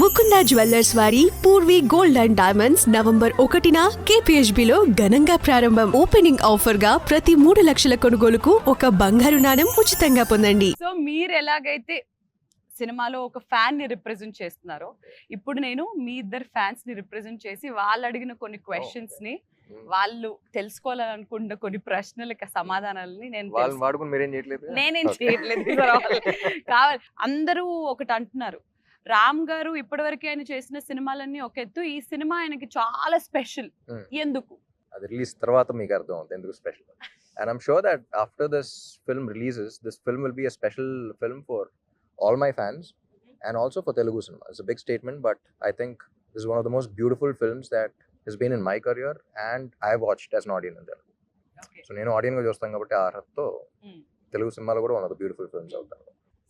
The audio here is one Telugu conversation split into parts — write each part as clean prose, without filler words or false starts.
ముకుంద జ్యువెల్లర్స్ వారి Purvi gold and diamonds November 1న KPHB లో ఘనంగా ప్రారంభం. ఓపెనింగ్ ఆఫర్ గా ప్రతి 3 లక్షల కొనుగోలుకు ఒక బంగారు నాణెం ఉచితంగా పొందండి. సో మీరు ఎలాగైతే సినిమాలో ఒక ఫ్యాన్ ని రిప్రజెంట్ చేస్తున్నారో, ఇప్పుడు నేను మీ ఇద్దరు ఫ్యాన్స్ ని రిప్రజెంట్ చేసి వాళ్ళు అడిగిన కొన్ని క్వశ్చన్స్ ని, వాళ్ళు తెలుసుకోవాలనుకున్న కొన్ని ప్రశ్నలకు సమాధానాలని నేనేం చేయట్లేదు. కావాలి అందరూ ఒకటి అంటున్నారు, రామ్ గారు ఇప్పటివరకు ఆయన చేసిన సినిమాలన్నీ ఒక ఎత్తు, ఈ సినిమా ఆయనకి చాలా స్పెషల్. ఎందుకు? అది రిలీజ్ తర్వాత మీకు అర్థం అవుతుంది ఎందుకు special. And I'm sure that after this film releases, this film will be a special film for all my fans and also for Telugu cinema. It's a big statement, but I think this is one of the most beautiful films that has been in my career and I've watched as an audience in Telugu. So నేను ఆడియన్ గా చూస్తాను కాబట్టి ఆ అర్హతతో తెలుగు సినిమాలో కూడా one of the beautiful films అవుతారు.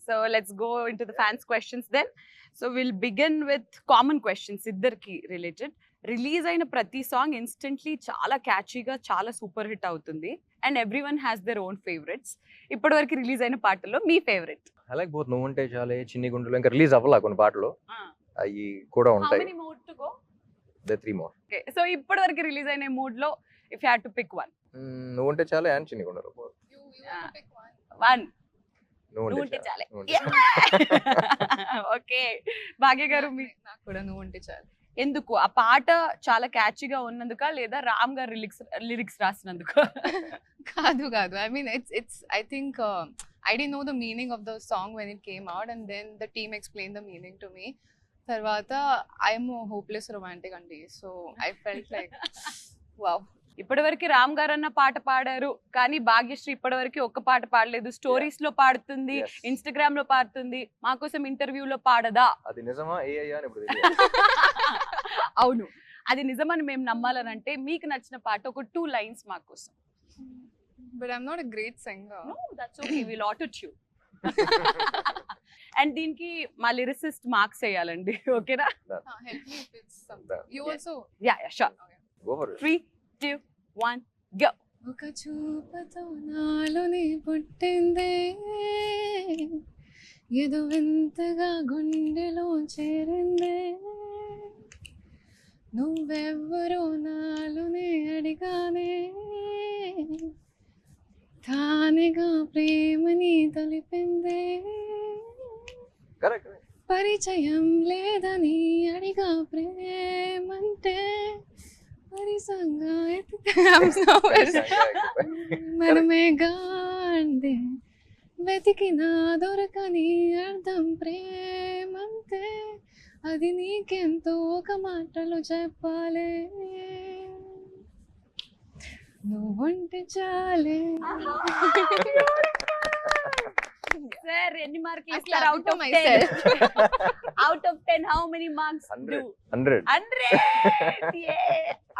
So let's go into the fans questions then. So we'll begin with common questions ఇద్దరికి రిలేటెడ్. రిలీజ్ అయిన ప్రతి సాంగ్ ఇన్స్టెంట్లీ చాలా క్యాచీగా చాలా సూపర్ హిట్ అవుతుంది and everyone has their own favourites. ఇప్పటివరకు రిలీజ్ అయిన పాటల్లో మీ ఫేవరెట్? I like both. నువ్వు ఉంటే చాలే, చిన్ని గుండెలు ఇంకా రిలీజ్ అవ్వాల కొన్ని పాటలు, అవి కూడా ఉంటాయి. How many more to go? There 3 more. Okay, so ఇప్పటివరకు రిలీజ్ అయిన మూడ్ లో if you had to pick one. నువ్వు ఉంటే చాలే అండ్ చిన్ని గుండెలు. One. నువ్వు ఉంటే చాలే. ఓకే భాగ్య గారు, నాకు కూడా నువ్వు ఉంటే చాలు. ఎందుకు? ఆ పాట చాలా క్యాచీగా ఉన్నందుక లేదా రామ్ గారు లిరిక్స్ రాసినందుకు? కాదు I mean it's I think I didn't know the meaning of the song when it came out, and then the team explained the meaning to me. తర్వాత I'm a hopeless romantic అండి, so I felt like wow. ఇప్పటివరకు రామ్ గారు అన్న పాట పాడారు కానీ భాగ్యశ్రీ ఇప్పటివరకు ఒక్క పాట పాడలేదు. స్టోరీస్ లో పాడుతుంది, ఇన్స్టాగ్రామ్ లో పాడుతుంది, మా కోసం ఇంటర్వ్యూలో పాడదా? అది నిజమా ఏయ్యా అని ఇప్పుడు అవును, అది నిజమని మేము నమ్మాలనంటే మీకు నచ్చిన పాట ఒక 2 lines మా కోసం. But I'm not a great singer. No, that's okay. We'll auto-tune. And దీనికి మా లిరిసిస్ట్ మార్క్స్ వేయాలండి, ఓకేనా? Help me if it's something. You also? Yeah, sure. Go for it. 3, 2, 1, go. ఒక చూపుతో నాలోని పుట్టిందే, ఏదో వింతగా గుండెలో చేరిందే, నువ్వెవ్వరో నాలోనే అడిగానే, తానేగా ప్రేమని తెలిపిందే, Correct. పరిచయం లేదని అడిగా ప్రేమంటే, పరిసంగా మనమే గాండే, వెతికినా దొరకని అర్థం ప్రేమంతే, అది నీకెంతో ఒక మాటలో చెప్పాలే, నువ్వుంటే చాలే. Sir, ఎన్ని మార్కులు I ఇస్తారు clap out for of myself. 10? Out of 10 how many marks? 100. 100.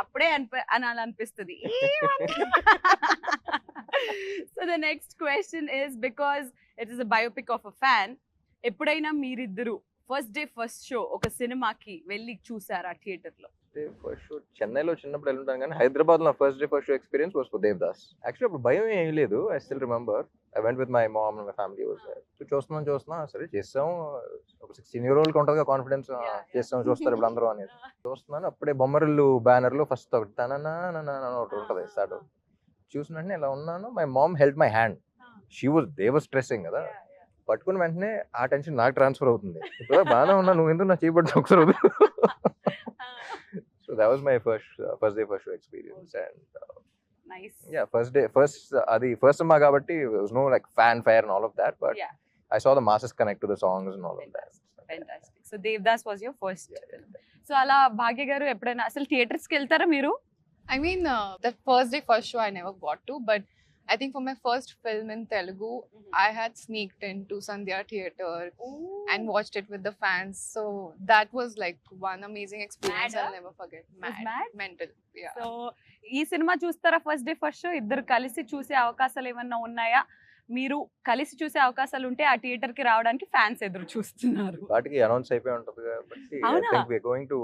అప్పుడే అనాలనిపిస్తుంది. So the next question is, because it is a biopic of a fan, ఎప్పుడైనా మీరిద్దరు ఫస్ట్ డే ఫస్ట్ షో ఒక సినిమాకి వెళ్ళి చూసారా థియేటర్ లో? ఫస్ట్ షో చెన్నైలో చిన్నప్పుడు వెళ్ళుంటాను కానీ హైదరాబాద్ లో first day first show experience was for Devadas. Actually అప్పుడు భయం ఏమీ లేదు. I still remember I went with my mom and my family was there. చూస్తున్నా సరే చేస్తాం, ఒక 16-year-old కి ఉంటుంది కాన్ఫిడెన్స్, చేస్తాం చూస్తారు ఇప్పుడు అందరూ అనేది. చూస్తున్నాను అప్పుడే బొమ్మరిల్లు బ్యానర్ లో ఫస్ట్ ఒకటి తననా ఒకటి ఉంటుంది స్టార్ట్. చూసిన వెంటనే ఇలా ఉన్నాను, my mom held my hand, they was stressing కదా, పట్టుకున్న వెంటనే ఆ టెన్షన్ నాకు ట్రాన్స్ఫర్ అవుతుంది. ఇప్పుడు బాగానే ఉన్నా, నువ్వు ఎందుకు నా చేయబడి ఒకసారి. So that was my first day first show experience, and nice. Yeah, first cinema kabatti there was no like fanfare and all of that, but Yeah. I saw the masses connect to the songs and all of that. Fantastic. So Devdas was your first. So అలా భాగ్య గారు ఎప్పుడైనా అసలు థియేటర్స్ కి వెళ్తారా మీరు? I mean, the first day first show I never got to, but I think for my first film in Telugu, I had sneaked into Sandhya Theatre and watched it with the fans. So that was like one amazing experience. Mad, I'll never forget. mad? Mental. Yeah. So ఈ సినిమా చూస్తారా ఫస్ట్ డే ఫస్ట్ షో? ఇద్దరు కలిసి చూసే అవకాశాలు ఏమన్నా ఉన్నాయా? మీరు కలిసి చూసే అవకాశాలు ఉంటే ఆ థియేటర్ కి రావడానికి ఫ్యాన్స్ ఎదురు చూస్తున్నారు. వాటికి అనౌన్స్ అయిపోయి ఉంటది కాబట్టి ఐ అవునా? Think we are going to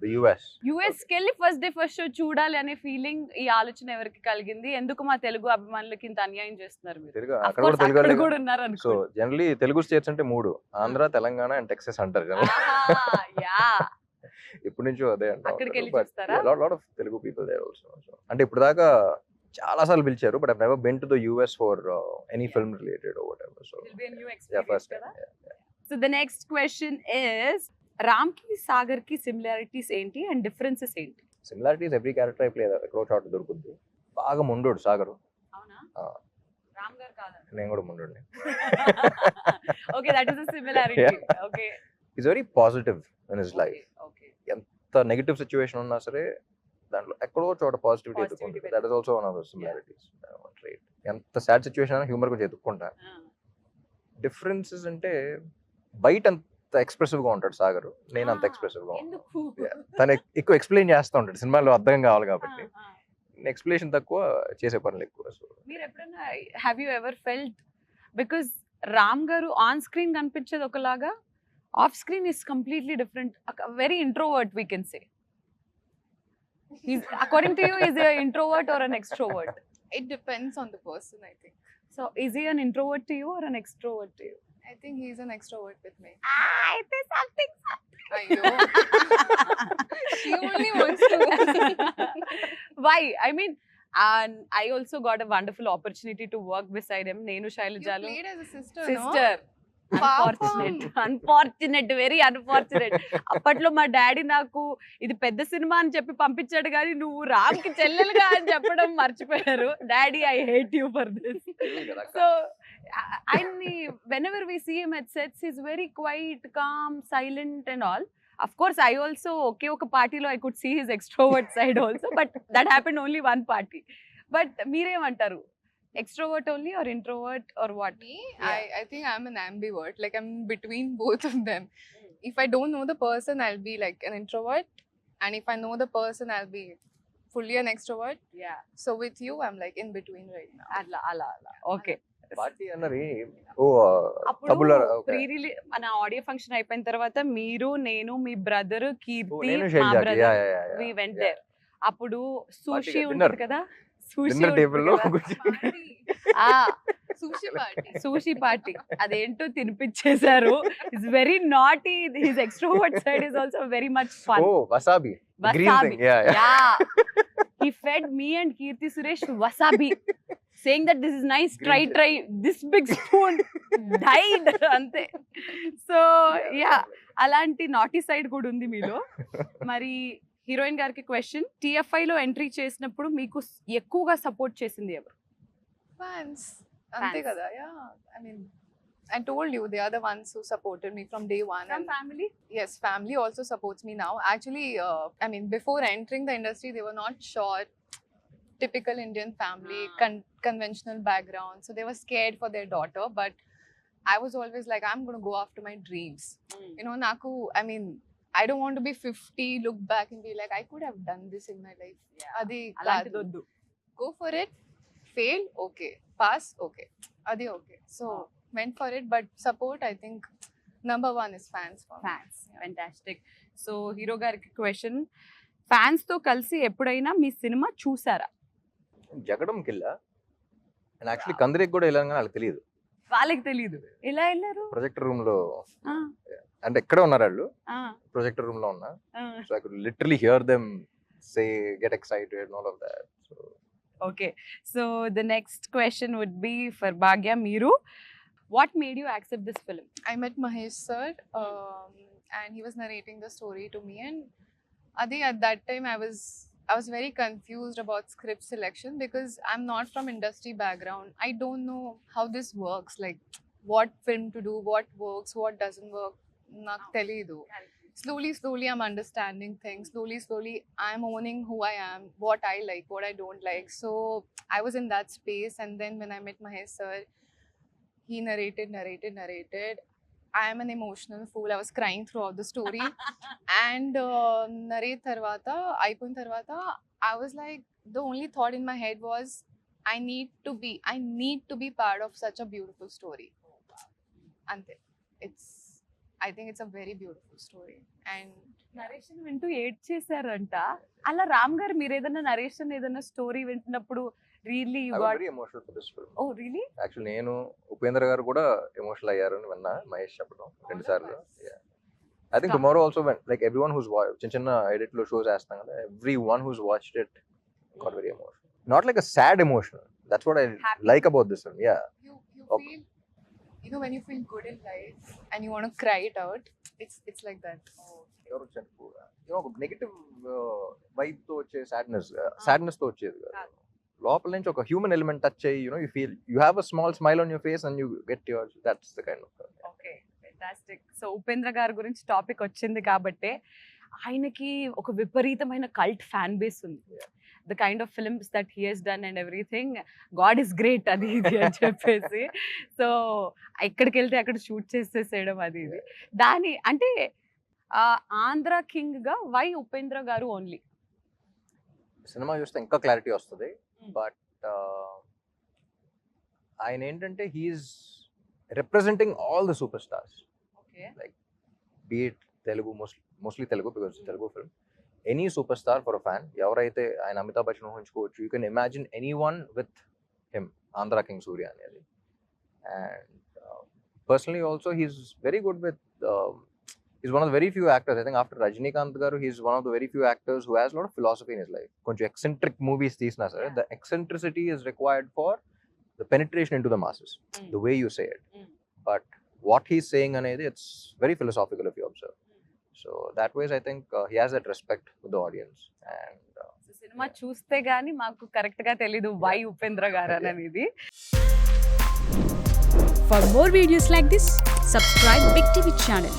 the US. US కి వెళ్ళి ఫస్ట్ డే ఫస్ట్ షో చూడాలి అనే ఫీలింగ్, ఈ ఆలోచన ఎవరికి కలిగింది? ఎందుకు మా తెలుగు అభిమానులకి ఇంత అన్యాయం చేస్తున్నారు మీరు? తెలుగు Of అక్కడ course, కూడా తెలుగు అక్కడ వాళ్ళే కూడా ఉన్నారు సో అనుకో. జనరలీ తెలుగు స్టేట్స్ అంటే 3 ఆంధ్ర, తెలంగాణ అండ్ టెక్సస్ అంటారు జనరల్. యా ఇప్పటి నుంచో అదే అంటారు. అక్కడికి వెళ్ళి బట్ చూస్తారా? Lot of Telugu people there also. అంటే ఇప్పుడు దాకా చాలా సార్లు పిలిచారు but I never been to the US for any film related or whatever. So It'll be a new yeah experience first కదా? Time. So the next question is, Ram కి సాగర్ కి సిమిలారిటీస్ ఏంటి అండ్ డిఫరెన్సెస్ ఏంటి? సిమిలారిటీస్ ఎవ్రీ క్యారెక్టర్ అయిపోయి ఎక్కడో చోట దొరుకుద్ది. బాగా ముండోడు సాగరు. అవునా? ఆ. రామ్ గారు కాదా? నేను కూడా ముండోడిని. Okay, that is a similarity. Okay is very positive in his life. Okay ఎంత నెగటివ్ సిచ్యువేషన్ ఉన్నా సరే దాంట్లో ఎక్కడో చోట పాజిటివిటీ Positivity ఎత్తుకుంటుంది. That is also one of the similarities. Right. ఎంత సాడ్ సిచ్యువేషన్ అయినా హ్యూమర్ కొంచెం ఎత్తుక్కుంటా. డిఫరెన్సెస్ అంటే బయట అంత ఎక్స్ప్రెసివ్ గా ఉంటాడు సాగర్, నేను అంత ఎక్స్ప్రెసివ్ గా ఉంటాను. ఎందుకు? తను ఎక్కువ ఎక్స్ప్లెయిన్ చేస్తూ ఉంటాడు, సినిమాలో అర్థం కావాలి కాబట్టి. ఎక్స్ప్లెనేషన్ తక్కువ, చేసే పనులు ఎక్కువ. సో మీరు ఎప్పుడైనా have you ever felt, because Ram garu on screen కనిపించేది ఒకలాగా, off screen is completely different, very introvert we can say. According to you, is a introvert or an extrovert? It depends on the person, I think. So is a an introvert to you or an extrovert to you? I think he's an extrovert with me. అయితే something Ayyo. She only wants to. Why? I mean, and I also got a wonderful opportunity to work beside him. Nenu You Shailajalu played as a sister, sister. Paapam. Unfortunate, very unfortunate. అప్పట్లో మా డాడీ నాకు ఇది పెద్ద సినిమా అని చెప్పి పంపించాడు, కానీ నువ్వు రామ్ కి చెల్లెలుగా అని చెప్పడం మర్చిపోయారు. Daddy, I hate you for this. So ఆయన్ని whenever we see him at sets, he's very quiet, calm, silent and all. Of course, I also okay oka party lo I could see his extrovert side also, but that happened only one party. But మీరేం అంటారు? Extrovert only or introvert or what? Me, Yeah. I think I'm an ambivert. Like I'm between both of them. If I don't know the person, I'll be like an introvert, and if I know the person, I'll be fully an extrovert. Yeah. So with you, I'm like in between right now. అలా ఓకే. పార్టీ అన్నది ఓ అప్పుడు తబుల ప్రీ రిలీజ్ మన ఆడియో ఫంక్షన్ అయిపోయిన తర్వాత మీరు, నేను, మీ బ్రదర్ కీర్తి, నేను మా షైల్ జాకి. Brother, we went there. అప్పుడు సూషి Party, ఉంటుంది dinner. కదా, సూషి డిన్నర్ టేబుల్ లో Sushi party. సూషి పార్టీ అదేంటో తినిపించేశారు. It's very naughty. His extrovert side is also very much fun. ఓ wasabi green Wasabi. Thing. Yeah Yeah. He fed me and Kirti Suresh wasabi, saying that this is nice, Green try. This big spoon died. Ante. So yeah, అలాంటి నాటీ సైడ్ కూడా ఉంది మీలో. మరి హీరోయిన్ గారికి క్వశ్చన్, TFI లో ఎంట్రీ చేసినప్పుడు మీకు ఎక్కువగా సపోర్ట్ చేసింది ఎవరు? Fans. Ante Fans. kada, yeah. I mean, I told you they are the ones who supported me from day one. From And family? yes, family also supports me now. Actually, I mean, before entering the industry, they were not sure. Typical Indian family, conventional background. So they were scared for their daughter. But I was always like, I'm going to go after my dreams. You know, Naku, I mean, I don't want to be 50, look back and be like, I could have done this in my life. Adi అలాంటిది kaadu. వద్దు. Go for it. Fail, okay. Pass, okay. Adi okay. So went for it. But support, I think, number one is fans for me. Fans. Fantastic. So hero గారికి క్వశ్చన్, ఫ్యాన్స్ తో కలిసి ఎప్పుడైనా మీ సినిమా చూసారా? జగడం కిల్ల అండ్ యాక్చువల్లీ కందిరికి కూడా వెళ్ళాను కానీ వాళ్ళకి తెలియదు. వాళ్ళకి తెలీదు. ఎలా వెళ్ళారు? ప్రొజెక్టర్ రూమ్ లో ఆ, అంటే ఎక్కడే ఉన్నారు వాళ్ళు, ఆ, ప్రొజెక్టర్ రూమ్ లో ఉన్నా. ఆ. So I could literally here them say get excited and all of that. So Okay, so the next question would be for Bhagya Meeru. What made you accept this film? I met Mahesh sir, and he was narrating the story to me. And Adi, at that time, I was very confused about script selection because I'm not from industry background. I don't know how this works, like what film to do, what works, what doesn't work. Nak telidu. Slowly, I'm understanding things. Slowly, I'm owning who I am, what I like, what I don't like. So I was in that space, and then when I met Mahesh sir, he narrated. I am an emotional fool. I was crying throughout the story. And narrate tarvata, అయిపోయిన tarvata, I was like, the only thought in my head was, I need to be part of such a beautiful story. Ante. I think it's a very beautiful story. And narration వింటూ ఏడ్ చేశారంట. అలా రామ్ గారు మీరు ఏదైనా నరేషన్ ఏదైనా స్టోరీ వింటున్నప్పుడు really you I was got very emotional for this film. Oh really actually నేను ఉపేంద్ర గారు కూడా ఎమోషనల్ అయ్యారు అని విన్నా మహేష్ చెప్పడం 2 సార్లు. I think tomorrow also like everyone who's చిన్న చిన్న ఎడిట్ లో షోస్ వేస్తాం కదా, everyone who's watched it got very emotional. Not like a sad emotion, that's what I Happy. Like about this film. Yeah you Okay. feel, you know, when you feel good in life and you want to cry it out, it's like that. ఎవరు ఒక నెగటివ్ వైబ్ తో వచ్చే సాడ్నెస్ తో వచ్చేది కాదు. లోపల నుంచి ఒక హ్యూమన్ ఎలిమెంట్ టచ్ అయ్యి you feel you have a small smile on your face and you get your that's the kind of. Okay fantastic. So Upendra గారి గురించి టాపిక్ వచ్చింది కాబట్టి ఆయనకి ఒక విపరీతమైన కల్ట్ ఫ్యాన్ బేస్ ఉంది. The kind of films that he he's done and everything, God is great అది ఇది అని చెప్పేసి. సో ఎక్కడికి వెళ్తే అక్కడ షూట్ చేసేసేయడం అది ఇది. దాని అంటే ఆంధ్ర కింగ్ గా వై ఉపేంద్ర గారు ఓన్లీ? సినిమా చూస్తే ఇంకా క్లారిటీ వస్తుంది. Mm. బట్ ఆయన ఏంటంటే he's representing all the super stars, okay బీట్ Telugu, mostly Telugu because Telugu film. Any super star for a fan, ఎవరైతే ఆయన అమితాబ్ బచ్చన్ ఊహించుకోవచ్చు, you can imagine any one with him, Andhra king Surya అనేది. And personally also he's very good with he's one of the very few actors, I think after Rajinikanth garu, he's one of the very few actors who has a lot of philosophy in his life. Konchu eccentric movies teesna sir, the eccentricity is required for the penetration into the masses, the way you say it. But what he's saying anedi, it's very philosophical if you observe. So that ways I think he has that respect with the audience. And cinema చూస్తే గానీ మాకు కరెక్ట్ గా తెలీదు వై ఉపేంద్ర గారు అనేది. For more videos like this, subscribe Big TV channel.